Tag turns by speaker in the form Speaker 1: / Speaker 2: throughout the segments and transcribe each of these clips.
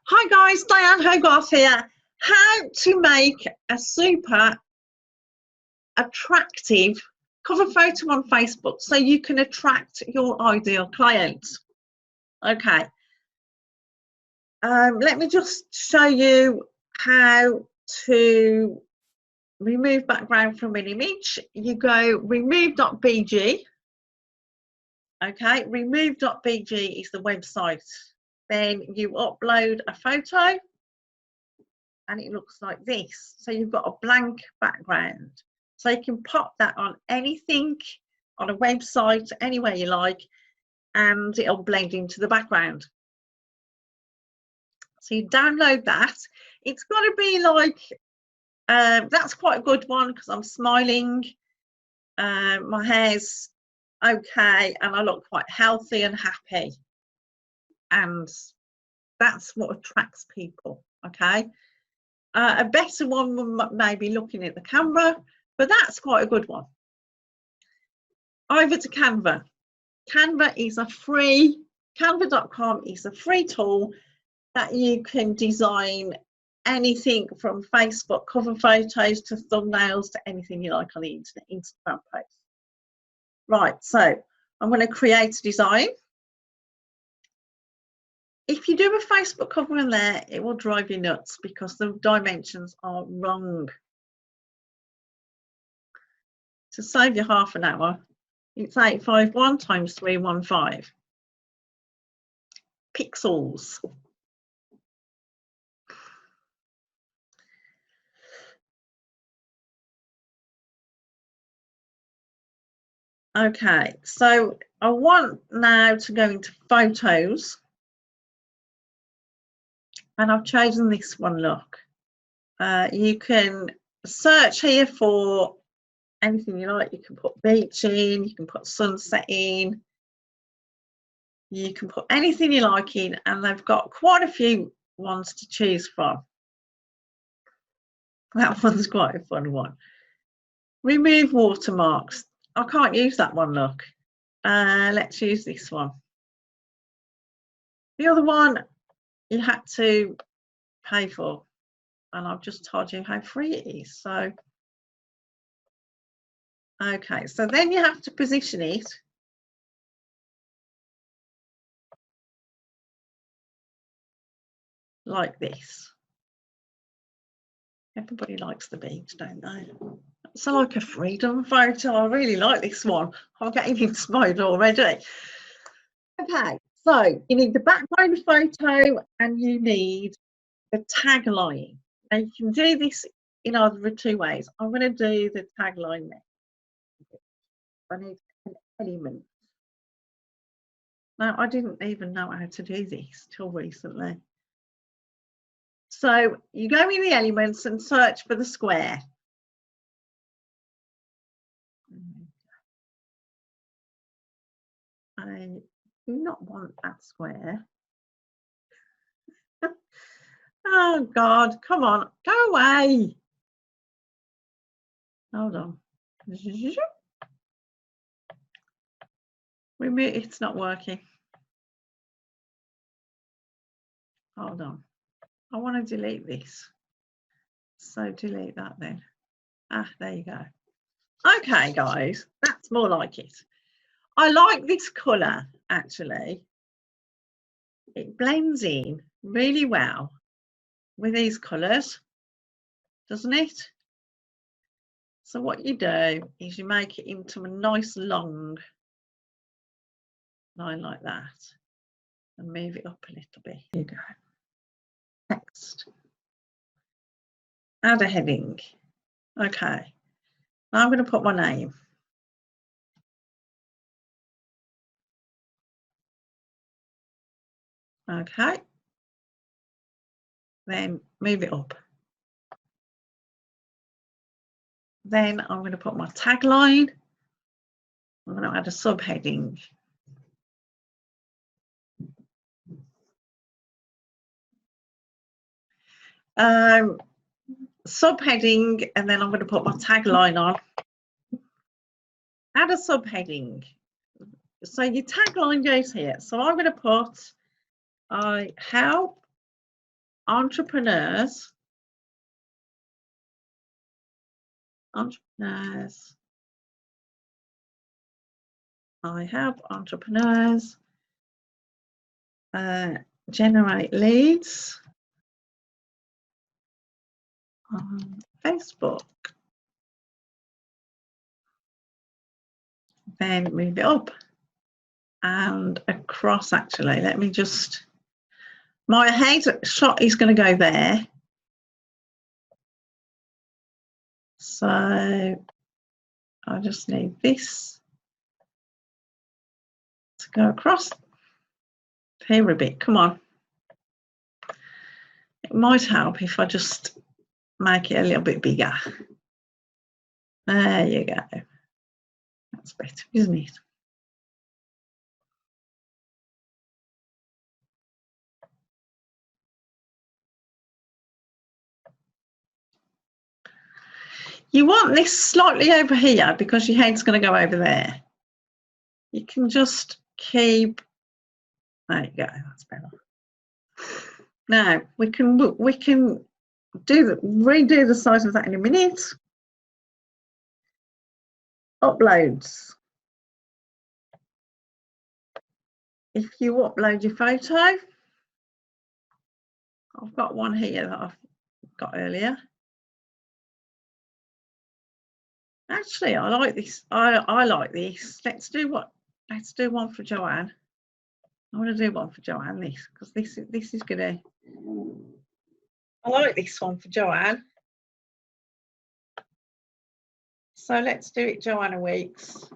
Speaker 1: Hi guys, Diane Hogarth here. How to make a super attractive cover photo on Facebook so you can attract your ideal clients. Okay, let me just show you how to remove background from an image. You go remove.bg. Okay, remove.bg is the website. Then you upload a photo and it looks like this. So you've got a blank background. So you can pop that on anything, on a website, anywhere you like, and it'll blend into the background. So you download that. It's got to be like, that's quite a good one because I'm smiling. My hair's okay and I look quite healthy and happy. And that's what attracts people, okay? A better one may be looking at the Canva, but that's quite a good one. Over to Canva. Canva is a free, canva.com is a free tool that you can design anything from Facebook cover photos to thumbnails to anything you like on the internet, Instagram posts. Right, so I'm going to create a design. If you do a Facebook cover in there, it will drive you nuts because the dimensions are wrong. To save you half an hour, it's 851 times 315 pixels. Okay, so I want now to go into photos, and I've chosen this one. Look, you can search here for anything you like. You can put beach in, you can put sunset in, you can put anything you like in, and they've got quite a few ones to choose from. That one's quite a fun one. Remove watermarks. I can't use that one, look. Let's use this one. The other one you had to pay for, and I've just told you how free it is. So, okay, so then you have to position it. Like this. Everybody likes the beach, don't they? It's like a freedom photo. I really like this one. I'm getting inspired already. Okay, so you need the background photo and you need the tagline. Now you can do this in either two ways. I'm going to do the tagline next. I need an element. Now I didn't even know how to do this till recently. So you go in the elements and search for the square. I do not want that square. Oh God, come on, go away. Hold on. It's not working. Hold on. I want to delete this. So delete that then. Ah, there you go. Okay, guys, that's more like it. I like this colour, actually. It blends in really well with these colours, doesn't it? So what you do is you make it into a nice long line like that and move it up a little bit. Here you go. Text. Add a heading. Okay. Now I'm going to put my name. Okay. Then move it up. Then I'm going to put my tagline. I'm going to add a subheading. Subheading, and then I'm going to put my tagline on. Add a subheading. So your tagline goes here. So I'm going to put I help entrepreneurs. I help entrepreneurs generate leads on Facebook. Then move it up and across. Actually, let me just, my head shot is going to go there. So I just need this to go across here a bit. Come on. It might help if I just make it a little bit bigger. There you go. That's better, isn't it? You want this slightly over here because your head's going to go over there. You can just keep, there you go, that's better. Now we can redo the size of that in a minute. Uploads. If you upload your photo, I've got one here that I've got earlier. Actually, I like this. I like this. Let's do one for Joanne. I want to do one for Joanne, this, because this is gonna, I like this one for Joanne. So let's do it, Joanna Weeks.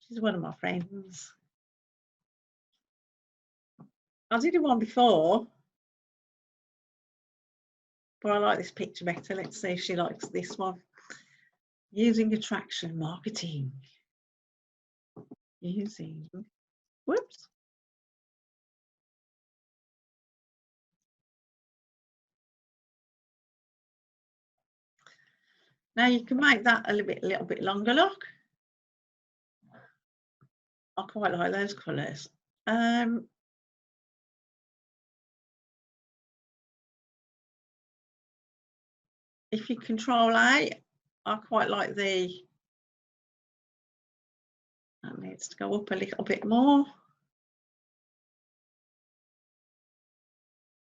Speaker 1: She's one of my friends. I did one before, but I like this picture better. Let's see if she likes this one. Using attraction marketing. Using, whoops. Now you can make that a little bit longer, look. I quite like those colours. If you control A, I quite like that needs to go up a little bit more.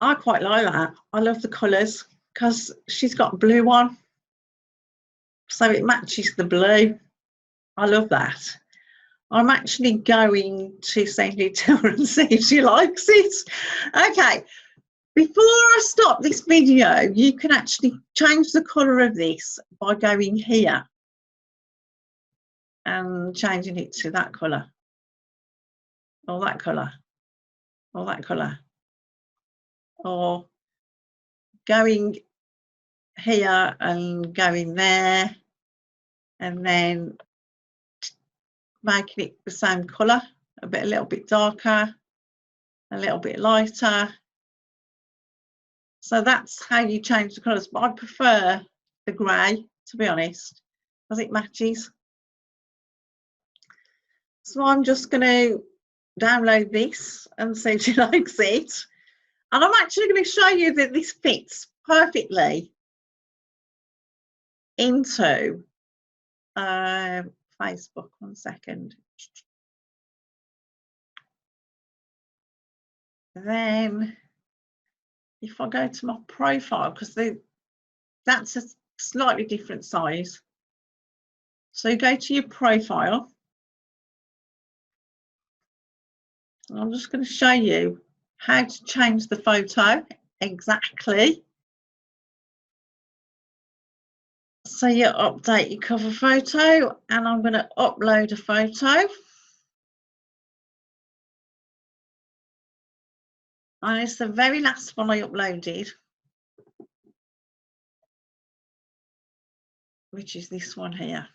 Speaker 1: I quite like that. I love the colours because she's got blue on, so it matches the blue. I love that. I'm actually going to send it to her and see if she likes it. Okay, before I stop this video, you can actually change the colour of this by going here and changing it to that colour, or that colour, or that colour, or going here and going there, and then making it the same colour, a little bit darker, a little bit lighter. So that's how you change the colours, but I prefer the grey, to be honest, because it matches. So I'm just going to download this and see if she likes it. And I'm actually going to show you that this fits perfectly into Facebook. 1 second. Then if I go to my profile, because that's a slightly different size. So you go to your profile. And I'm just going to show you how to change the photo exactly. So you update your cover photo, and I'm going to upload a photo. And it's the very last one I uploaded, which is this one here.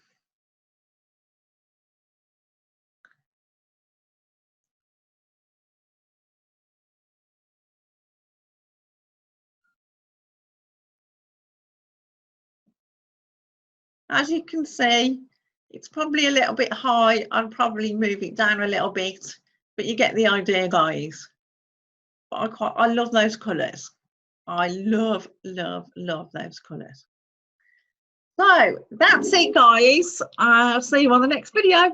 Speaker 1: As you can see, it's probably a little bit high. I'll probably move it down a little bit, but you get the idea, guys. but I love those colours. I love those colours. So that's it, guys. I'll see you on the next video.